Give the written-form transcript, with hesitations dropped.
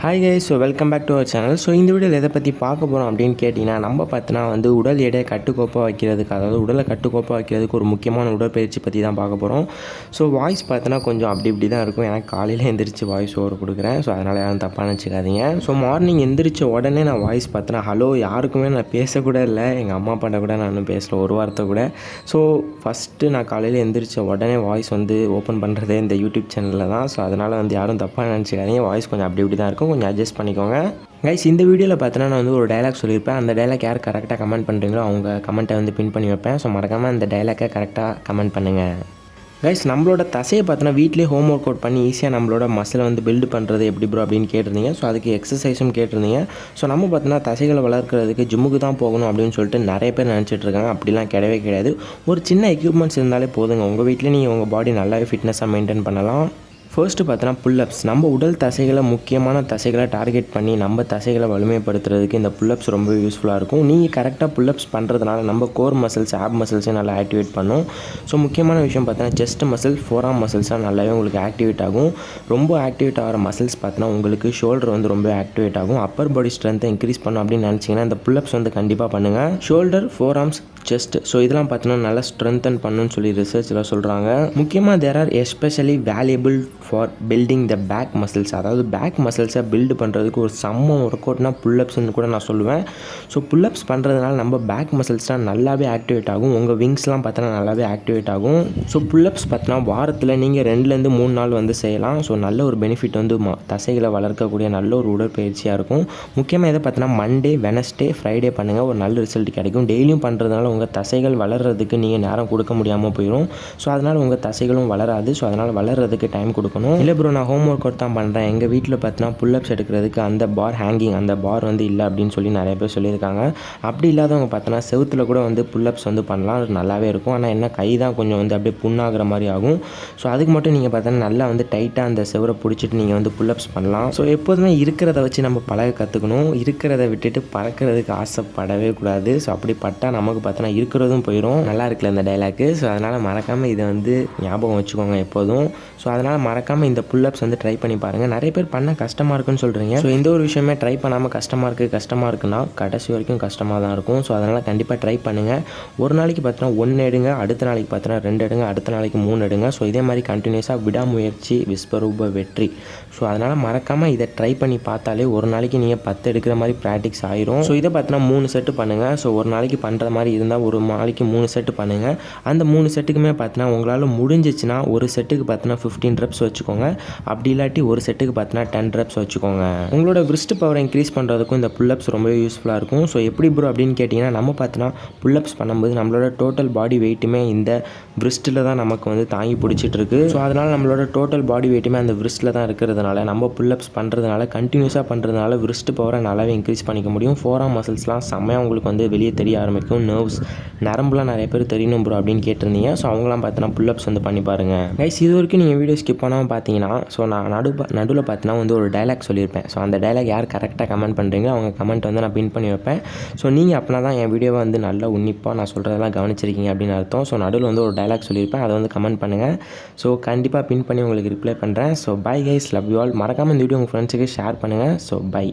Hi guys, so welcome back to our channel. So இந்த வீடியோவில் எதை பற்றி பார்க்க போகிறோம் அப்படின்னு கேட்டிங்கன்னா, நம்ம பார்த்தினா வந்து உடல் எடை கட்டுக்கோப்பாக வைக்கிறதுக்கு, அதாவது உடலை கட்டுக்கோப்பாக வைக்கிறதுக்கு ஒரு முக்கியமான உடற்பயிற்சி பற்றி தான் பார்க்க போகிறோம். ஸோ வாய்ஸ் பார்த்தினா கொஞ்சம் அப்படி இப்படி தான் இருக்கும். எனக்கு காலையில் எந்திரிச்சு வாய்ஸ் ஓவர் கொடுக்குறேன். ஸோ அதனால் யாரும் தப்பாக நினச்சிக்காதீங்க. ஸோ மார்னிங் எந்திரிச்ச உடனே நான் வாய்ஸ் பார்த்தினா ஹலோ யாருக்குமே நான் பேசக்கூட இல்லை, எங்கள் அம்மா அப்பாட்ட கூட நான் பேசல ஒரு வார்த்தை கூட. ஸோ ஃபஸ்ட்டு நான் காலையில் எந்திரிச்ச உடனே வாய்ஸ் வந்து ஓப்பன் பண்ணுறதே இந்த யூடியூப் சேனலில் தான். ஸோ அதனால் வந்து யாரும் தப்பாக நினச்சிக்காதீங்க. வாய்ஸ் கொஞ்சம் அப்படி இப்படி தான் இருக்கும், கொஞ்சம் அட்ஜஸ்ட் பண்ணிக்கோங்க கைஸ். இந்த வீடியோவில் பார்த்தீங்கன்னா நான் வந்து ஒரு டைலாக் சொல்லியிருப்பேன். அந்த டைலாக் யார் கரெக்டாக கமெண்ட் பண்ணுறீங்களோ அவங்க கமெண்ட்டை வந்து பின் பண்ணி வைப்பேன். ஸோ மறக்காமல் அந்த டைலாக்கை கரெக்டாக கமெண்ட் பண்ணுங்கள் கைஸ். நம்மளோட தசையை பார்த்தோன்னா வீட்டிலே ஹோம் ஒர்க் அவுட் பண்ணி ஈஸியாக நம்மளோட மசிலை வந்து பில்டு பண்ணுறது எப்படி ப்ரோ அப்படின்னு கேட்டிருந்தீங்க. ஸோ அதுக்கு எக்ஸசைஸும் கேட்டிருந்தீங்க. ஸோ நம்ம பார்த்தோன்னா தசைகளை வளர்க்குறதுக்கு ஜிம்முக்கு தான் போகணும் அப்படின்னு சொல்லிட்டு நிறைய பேர் நினச்சிட்டு இருக்காங்க. அப்படிலாம் கிடையவே கிடையாது. ஒரு சின்ன எக்யூப்மெண்ட்ஸ் இருந்தாலே போதுங்க, உங்கள் வீட்டிலே நீங்கள் உங்கள் பாடி நல்லாவே ஃபிட்னஸாக மெயின்டைன் பண்ணலாம். ஃபர்ஸ்ட்டு பார்த்தோன்னா புல்லப்ஸ். நம்ம உடல் தசைகளை முக்கியமான தசைகளை டார்கெட் பண்ணி நம்ம தசைகளை வலிமைப்படுத்துறதுக்கு இந்த புல்லப்ஸ் ரொம்ப யூஸ்ஃபுல்லாக இருக்கும். நீங்கள் கரெக்டாக புல்லப்ஸ் பண்ணுறதுனால நம்ம கோர் மசில்ஸ், ஆப் மசில்ஸை நல்லா ஆக்டிவேட் பண்ணும். ஸோ முக்கியமான விஷயம் பார்த்தோன்னா செஸ்ட் மசில், ஃபோராம் மசில்ஸாக நல்லாவே உங்களுக்கு ஆக்டிவேட் ஆகும். ரொம்ப ஆக்டிவேட் ஆகிற மசில்ஸ் பார்த்தோன்னா உங்களுக்கு ஷோல்டர் வந்து ரொம்ப ஆக்டிவேட் ஆகும். அப்பர் பாடி ஸ்ட்ரென்த்தை இன்க்ரீஸ் பண்ணும் அப்படின்னு நினச்சிங்கன்னா இந்த புல்லப்ஸ் வந்து கண்டிப்பாக பண்ணுங்கள். ஷோல்டர், ஃபோராம்ஸ், செஸ்ட், ஸோ இதெல்லாம் பார்த்தீங்கன்னா நல்லா ஸ்ட்ரென்தன் பண்ணுன்னு சொல்லி ரிசர்ச்சில் சொல்கிறாங்க. முக்கியமாக there are especially valuable for building the back muscles. அதாவது பேக் மசில்ஸை பில்டு பண்ணுறதுக்கு ஒரு செம்ம ஒர்க் அவுட்னா புல்லப்ஸ்ன்னு கூட நான் சொல்லுவேன். ஸோ புல்லப்ஸ் பண்ணுறதுனால நம்ம பேக் மசில்ஸ்லாம் நல்லாவே ஆக்டிவேட் ஆகும். உங்கள் விங்ஸ்லாம் பார்த்தோன்னா நல்லாவே ஆக்டிவேட் ஆகும். ஸோ புல்லப்ஸ் பார்த்தோன்னா வாரத்தில் நீங்கள் 2லேருந்து 3 நாள் வந்து செய்யலாம். ஸோ நல்ல ஒரு பெனிஃபிட் வந்து தசைகளை வளர்க்கக்கூடிய நல்ல ஒரு உடற்பயிற்சியாக இருக்கும். முக்கியமாக எதை பார்த்தோன்னா மண்டே, வெனஸ்டே, ஃப்ரைடே பண்ணுங்கள், ஒரு நல்ல ரிசல்ட் கிடைக்கும். டெய்லியும் பண்ணுறதுனால உங்கள் தசைகள் வளர்கிறதுக்கு நீங்கள் நேரம் கொடுக்க முடியாமல் போயிடும். ஸோ அதனால் உங்கள் தசைகளும் வளராது. ஸோ அதனால் வளர்கிறதுக்கு டைம் கொடுக்கணும். இல்லை ப்ரோ நான் ஹோம் ஒர்க் அவுட் தான் பண்ணுறேன், எங்கள் வீட்டில் பார்த்தீங்கன்னா புல்லப்ஸ் எடுக்கிறதுக்கு அந்த பார் ஹேங்கிங், அந்த பார் வந்து இல்லை அப்படின்னு சொல்லி நிறைய பேர் சொல்லியிருக்காங்க. அப்படி இல்லாதவங்க பார்த்தோன்னா செவுத்தில் கூட வந்து புல்லப்ஸ் வந்து பண்ணலாம், அது நல்லாவே இருக்கும். ஆனால் என்ன கை தான் கொஞ்சம் வந்து அப்படியே புண்ணாகிற மாதிரி ஆகும். ஸோ அதுக்கு மட்டும் நீங்கள் பார்த்தோன்னா நல்லா வந்து டைட்டாக அந்த செவரை பிடிச்சிட்டு நீங்கள் வந்து புல்லப்ஸ் பண்ணலாம். ஸோ எப்போதுமே இருக்கிறத வச்சு நம்ம பழக கற்றுக்கணும். இருக்கிறத விட்டுட்டு பறக்கிறதுக்கு ஆசைப்படவே கூடாது. ஸோ அப்படி பட்டால் நமக்கு பார்த்தோன்னா இருக்கிறதும் போயிடும். நல்லா இருக்குல்ல இந்த டைலாக்கு. ஸோ அதனால் மறக்காமல் இதை வந்து ஞாபகம் வச்சுக்கோங்க எப்போதும். ஸோ அதனால் மறக்காமல் இந்த புல்லப்ஸ் வந்து ட்ரை பண்ணி பாருங்கள். நிறைய பேர் பண்ண கஷ்டமாக இருக்குன்னு சொல்கிறீங்க. ஸோ இந்த ஒரு விஷயமே ட்ரை பண்ணாமல் கஷ்டமாக இருக்குன்னா கடைசி வரைக்கும் கஷ்டமாக தான் இருக்கும். ஸோ அதனால் கண்டிப்பாக ட்ரை பண்ணுங்கள். ஒரு நாளைக்கு பார்த்தோன்னா 1 எடுங்க, அடுத்த நாளைக்கு பார்த்தோன்னா 2 எடுங்க, அடுத்த நாளைக்கு 3 எடுங்க. ஸோ இதே மாதிரி கண்டினியூஸாக விடாமுயற்சி விஸ்வரூப வெற்றி. ஸோ அதனால் மறக்காமல் இதை ட்ரை பண்ணி பார்த்தாலே ஒரு நாளைக்கு நீங்கள் 10 எடுக்கிற மாதிரி ப்ராக்டிஸ் ஆயிரும். ஸோ இதை பார்த்தோன்னா 3 செட்டு பண்ணுங்கள். ஸோ ஒரு நாளைக்கு பண்ணுற மாதிரி இருந்தால் ஒரு நாளைக்கு 3 செட்டு பண்ணுங்கள். அந்த 3 செட்டுக்குமே பார்த்தீங்கன்னா உங்களால் முடிஞ்சிச்சுன்னா ஒரு செட்டுக்கு பார்த்தீங்கன்னா 15 ரெப்ஸ் வச்சுக்கோங்க. அப்படி இல்லாட்டி ஒரு செட்டுக்கு பார்த்தீங்கன்னா 10 ரெப்ஸ் வச்சுக்கோங்க. உங்களோட விரிஸ்ட் பவரை இன்க்ரீஸ் பண்ணுறதுக்கும் இந்த புல்லப்ஸ் ரொம்பவே யூஸ்ஃபுல்லாக இருக்கும். ஸோ எப்படி ப்ரோ அப்படின்னு கேட்டிங்கன்னா, நம்ம பார்த்தீங்கன்னா புல்லப்ஸ் பண்ணும்போது நம்மளோட டோட்டல் பாடி வெயிட்டுமே இந்த விரிஸ்ட்டில் தான் நமக்கு வந்து தாங்கி பிடிச்சிட்டு இருக்கு. ஸோ அதனால் நம்மளோட டோட்டல் பாடி வெயிட்டுமே அந்த விரிஸ்ட்டில் தான் இருக்கிறதுனால நம்ம புல்லப்ஸ் பண்ணுறதுனால கண்டினியூஸாக பண்ணுறதுனால விரிஸ்ட் பவரை நல்லாவே இன்க்ரீஸ் பண்ணிக்க முடியும். ஃபோராம் மசில்ஸ்லாம் செம்மையாக உங்களுக்கு வந்து வெளியே தெரிய ஆரம்பிக்கும். நர்வ்ஸ், நரம்புலாம் நிறைய பேர் தெரியணும் ப்ரோ அப்படின்னு கேட்டிருந்தீங்க. ஸோ அவங்களாம் பார்த்தீங்கன்னா புல்லப்ஸ் வந்து பண்ணி பாருங்கள் கைஸ். இது வரைக்கும் நீங்கள் வீடியோ ஸ்கிப் பண்ணாமல் பார்த்தீங்கன்னா, ஸோ நான் நடுவில் பார்த்தீங்கன்னா வந்து ஒரு டைலாக் சொல்லியிருப்பேன். ஸோ அந்த டைலாக் யார் கரெக்டாக கமெண்ட் பண்ணுறீங்களோ அவங்க கமெண்ட் வந்து நான் பின் பண்ணி வைப்பேன். ஸோ நீங்கள் அப்படின்னா தான் என் வீடியோவை வந்து நல்லா உன்னிப்பாக நான் சொல்கிறதெல்லாம் கவனிச்சிருக்கீங்க அப்படின்னு அர்த்தம். ஸோ நடுவில் வந்து ஒரு டைலாக் சொல்லியிருப்பேன், அதை வந்து கமெண்ட் பண்ணுங்கள். ஸோ கண்டிப்பாக பின் பண்ணி உங்களுக்கு ரிப்ளை பண்ணுறேன். So bye guys, love you all. மறக்காமல் இந்த வீடியோ உங்கள் ஃப்ரெண்ட்ஸுக்கு ஷேர் பண்ணுங்கள். So by.